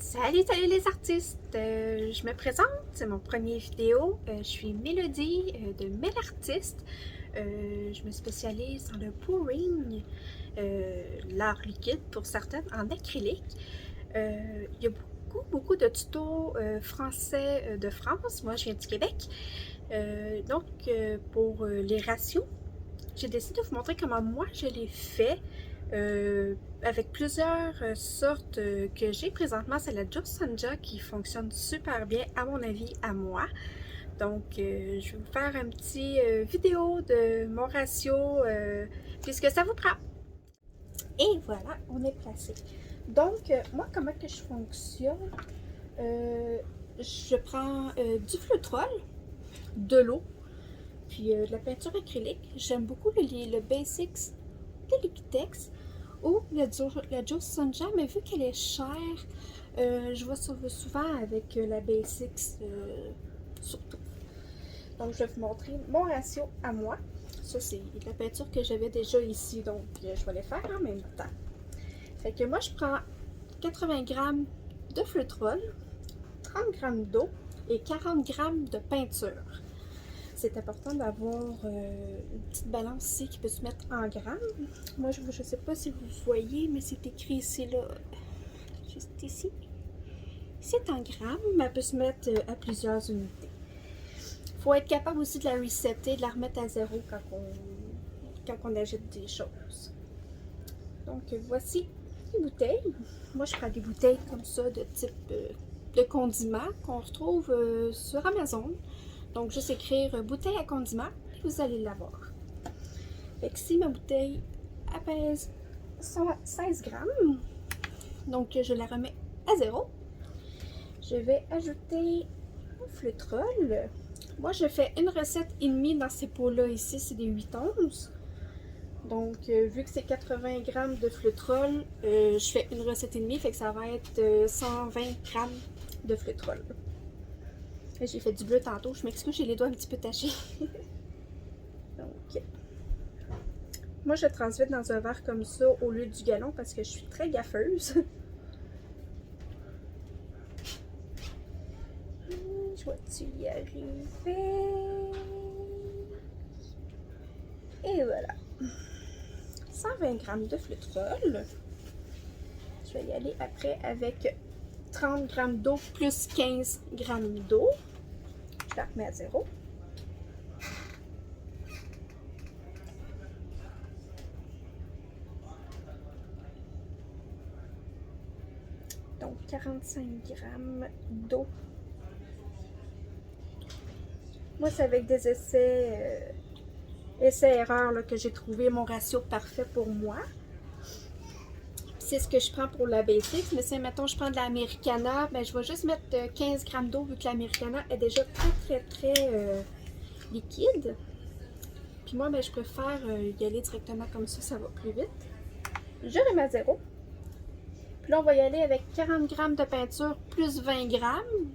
Salut les artistes! Je me présente, c'est mon premier vidéo. Je suis Mélodie de Mélartiste. Je me spécialise dans le pouring, l'art liquide pour certaines, en acrylique. Il y a beaucoup de tutos français de France. Moi, je viens du Québec. Pour les ratios, j'ai décidé de vous montrer comment moi je l'ai fait. Avec plusieurs sortes que j'ai présentement, c'est la Joe Sonja qui fonctionne super bien à mon avis, à moi. Donc je vais vous faire un petit vidéo de mon ratio puisque ça vous prend. Et voilà, on est placé. Donc moi comment que je fonctionne, je prends du feutrol, de l'eau, puis de la peinture acrylique. J'aime beaucoup le Basics de Liquitex ou la Joe Sonja, mais vu qu'elle est chère, je vais souvent avec la Basics surtout. Donc je vais vous montrer mon ratio à moi. Ça c'est la peinture que j'avais déjà ici, donc je vais les faire en même temps. Fait que moi je prends 80 g de feutrol, 30 g d'eau et 40 g de peinture. C'est important d'avoir une petite balance ici qui peut se mettre en grammes. Moi, je ne sais pas si vous voyez, mais c'est écrit ici, là, juste ici. C'est en grammes, mais elle peut se mettre à plusieurs unités. Il faut être capable aussi de la resetter, de la remettre à zéro quand on ajoute des choses. Donc, voici les bouteilles. Moi, je prends des bouteilles comme ça de type de condiment qu'on retrouve sur Amazon. Donc, juste écrire bouteille à condiment et vous allez l'avoir. Fait que si ma bouteille pèse 16 grammes, donc je la remets à zéro. Je vais ajouter le feutrol. Moi, je fais une recette et demie dans ces pots-là ici, c'est des 8 onces. Donc, vu que c'est 80 grammes de feutrol, je fais une recette et demie, fait que ça va être 120 grammes de feutrol. J'ai fait du bleu tantôt, je m'excuse, j'ai les doigts un petit peu tachés. Donc, moi je transvite dans un verre comme ça au lieu du gallon parce que je suis très gaffeuse. Je vais-tu y arriver? Et voilà. 120 g de feutrol. Je vais y aller après avec 30 g d'eau plus 15 g d'eau. Je la remets à zéro. Donc 45 g d'eau. Moi, c'est avec des essais-erreurs que j'ai trouvé mon ratio parfait pour moi. C'est ce que je prends pour la Basics, mais si, mettons, je prends de l'Americana, ben, je vais juste mettre 15 g d'eau vu que l'Americana est déjà très liquide. Puis moi, ben, je préfère y aller directement comme ça va plus vite. Je remets à zéro. Puis là, on va y aller avec 40 g de peinture plus 20 g,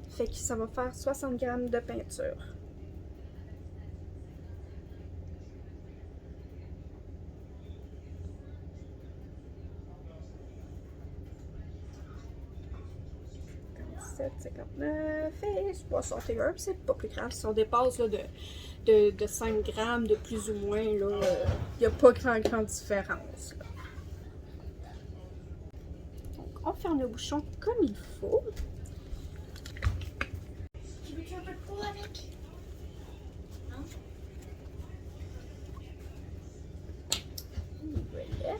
fait que ça va faire 60 g de peinture. Et 61, c'est pas plus grave. Si on dépasse là, de 5 grammes de plus ou moins, il n'y a pas grande différence. Là. Donc, on ferme le bouchon comme il faut. Tu veux un peu de peau avec? Non? Voilà.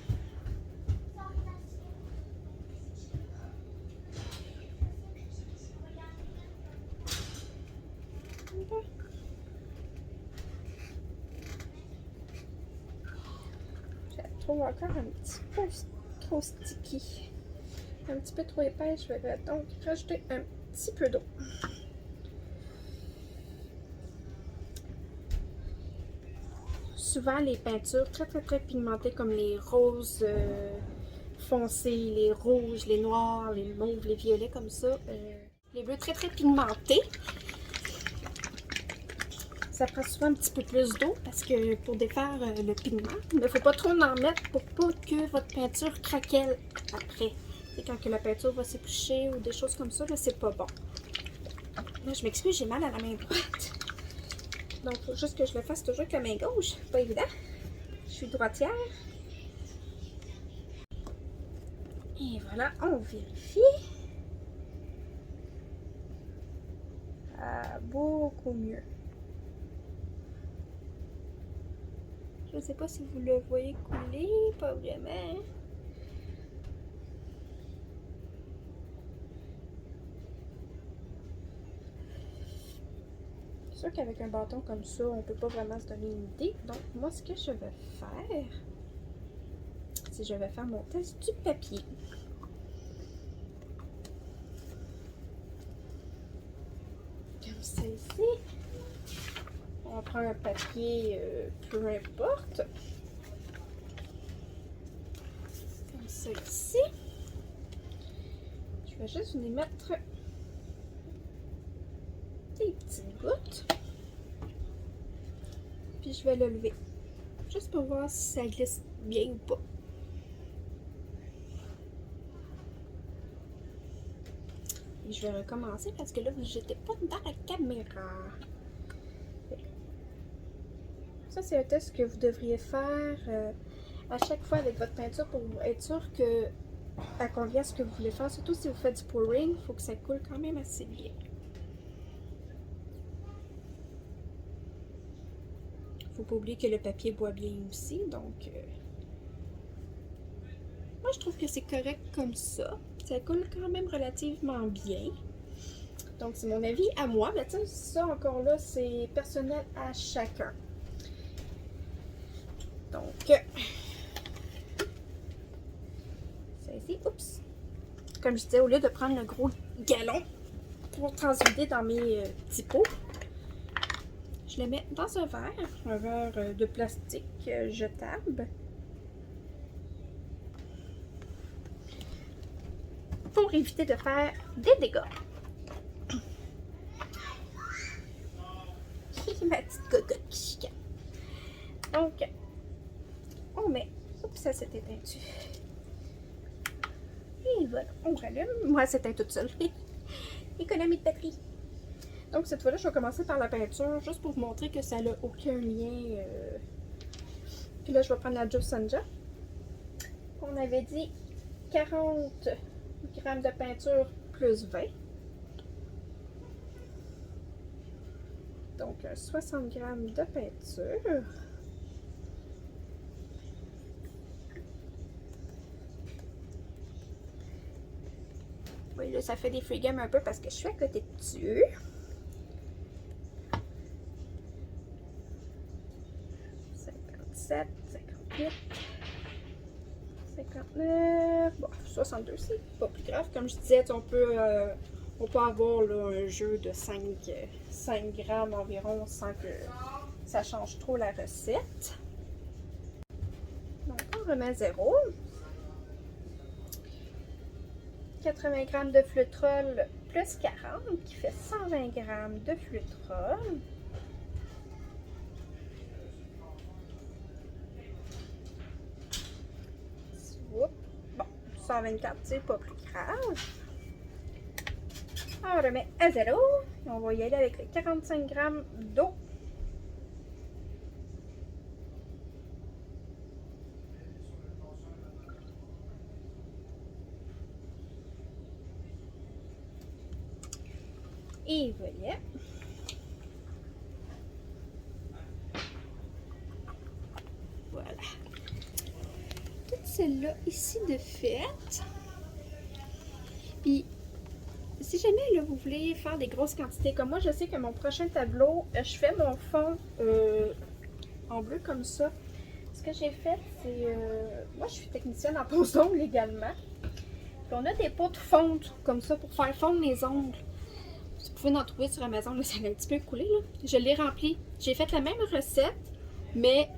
Je la trouve encore un petit peu trop sticky. Un petit peu trop épaisse. Je vais donc rajouter un petit peu d'eau. Souvent, les peintures très pigmentées comme les roses foncés, les rouges, les noirs, les mauves, les violets comme ça, les bleus très pigmentés, ça prend souvent un petit peu plus d'eau parce que pour défaire le pigment, il ne faut pas trop en mettre pour pas que votre peinture craquelle après. Et quand que la peinture va s'éplucher ou des choses comme ça, là, c'est pas bon. Là, je m'excuse, j'ai mal à la main droite. Donc, il faut juste que je le fasse toujours avec la main gauche. Pas évident. Je suis droitière. Et voilà, on vérifie. Beaucoup mieux. Je ne sais pas si vous le voyez couler, pas vraiment. C'est sûr qu'avec un bâton comme ça, on ne peut pas vraiment se donner une idée. Donc, moi, ce que je vais faire, c'est que je vais faire mon test du papier. Comme ça ici. On prend un papier, peu importe. Comme ça ici. Je vais juste y mettre des petites gouttes. Puis je vais le lever. Juste pour voir si ça glisse bien ou pas. Et je vais recommencer parce que là, j'étais pas dans la caméra. Ça, c'est un test que vous devriez faire à chaque fois avec votre peinture pour être sûr que elle convient à ce que vous voulez faire. Surtout si vous faites du pouring, il faut que ça coule quand même assez bien. Faut pas oublier que le papier boit bien aussi, donc moi je trouve que c'est correct comme ça. Ça coule quand même relativement bien. Donc c'est mon avis à moi, mais tu sais, ça encore là, c'est personnel à chacun. Donc, ça ici, oups. Comme je disais, au lieu de prendre le gros galon pour transvider dans mes petits pots, je le mets dans un verre de plastique jetable. Pour éviter de faire des dégâts. Ma petite cocotte qui chicane. Donc, on met. Oups, ça s'est éteint dessus. Et voilà, on rallume. Moi, elle s'éteint toute seule. Économie de batterie. Donc, cette fois-là, je vais commencer par la peinture, juste pour vous montrer que ça n'a aucun lien. Puis là, je vais prendre la Joe Sonja. On avait dit 40 grammes de peinture plus 20. Donc, 60 grammes de peinture. Oui, là, ça fait des free games un peu parce que je suis à côté dessus. « 57, 58, 59, bon, 62, c'est pas plus grave. Comme je disais, on peut avoir là, un jeu de 5 grammes environ sans que ça change trop la recette. Donc, on remet 0. 80 grammes de flutrol plus 40 qui fait 120 grammes de flutrol. Bon, 124, c'est pas plus grave. On remet à 0 et on va y aller avec les 45 grammes d'eau. Et voilà. Voilà. Toute celle-là ici de fait. Puis, si jamais là, vous voulez faire des grosses quantités, comme moi, je sais que mon prochain tableau, je fais mon fond en bleu comme ça. Ce que j'ai fait, c'est... moi, je suis technicienne en pose d'ongles également. Puis on a des pots de fonte comme ça pour faire fondre les ongles. Vous pouvez en trouver sur Amazon, là, ça a un petit peu coulé. Là. Je l'ai rempli. J'ai fait la même recette, mais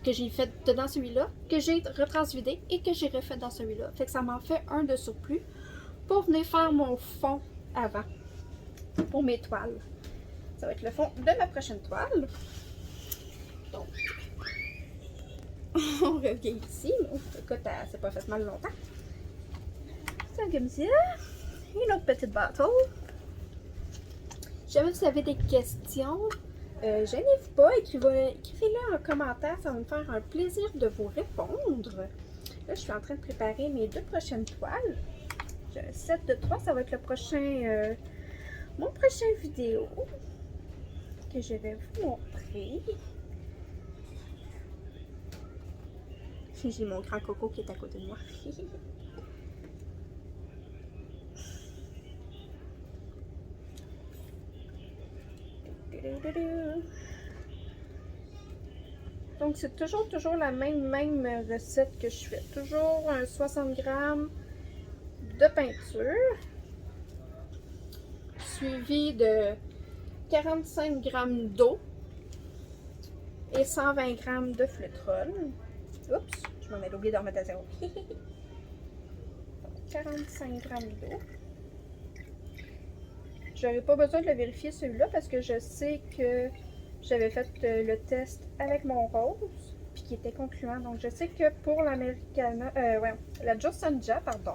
que j'ai fait dans celui-là, que j'ai retransvidé et que j'ai refait dans celui-là. Fait que ça m'en fait un de surplus pour venir faire mon fond avant, pour mes toiles. Ça va être le fond de ma prochaine toile. Donc, on revient ici. Écoute, c'est pas fait mal longtemps. ça comme ça. Une autre petite bateau. Si jamais vous avez des questions, gênez-vous pas, écrivez-les en commentaire, ça va me faire un plaisir de vous répondre. Là, je suis en train de préparer mes 2 prochaines toiles. J'ai un set de 3, ça va être le prochain, mon prochain vidéo que je vais vous montrer. J'ai mon grand coco qui est à côté de moi. Donc c'est toujours la même recette que je fais. Toujours un 60 g de peinture, suivi de 45 g d'eau et 120 g de flûterole. Oups, je m'en ai oublié de remettre à zéro. 45 g d'eau. J'aurais pas besoin de le vérifier celui-là parce que je sais que j'avais fait le test avec mon rose puis qui était concluant. Donc je sais que pour l'Americana, la Joe Sonja, pardon,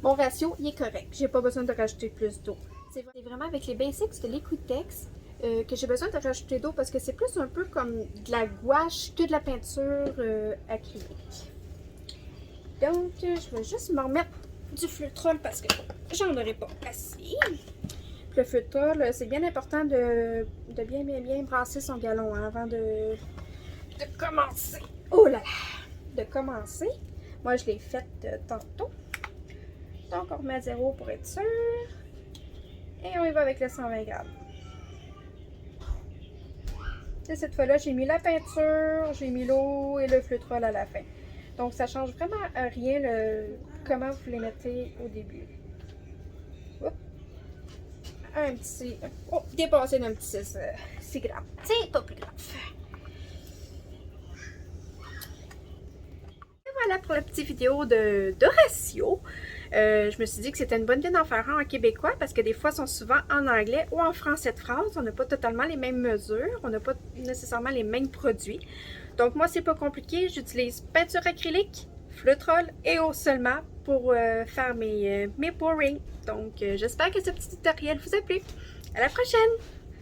mon ratio il est correct. J'ai pas besoin de rajouter plus d'eau. C'est vraiment avec les basics de Liquitex que j'ai besoin de rajouter d'eau parce que c'est plus un peu comme de la gouache que de la peinture acrylique. Donc je vais juste me remettre du flûterole parce que j'en aurai pas assez. Le flûterole, c'est bien important de bien brasser son galon hein, avant de commencer. Oh là là! De commencer. Moi, je l'ai faite tantôt. Donc, on remet à zéro pour être sûr. Et on y va avec le 120 g. Et cette fois-là, j'ai mis la peinture, j'ai mis l'eau et le flûterole à la fin. Donc, ça change vraiment rien comment vous les mettez au début. Oups. Un petit... Oh, dépassé d'un petit 6 grammes. C'est pas plus grave. Et voilà pour la petite vidéo de ratio. Je me suis dit que c'était une bonne idée d'en faire un en québécois parce que des fois, ils sont souvent en anglais ou en français de France. On n'a pas totalement les mêmes mesures. On n'a pas nécessairement les mêmes produits. Donc moi, c'est pas compliqué. J'utilise peinture acrylique, flûterole et eau seulement pour faire mes pourrings. Donc j'espère que ce petit tutoriel vous a plu. À la prochaine!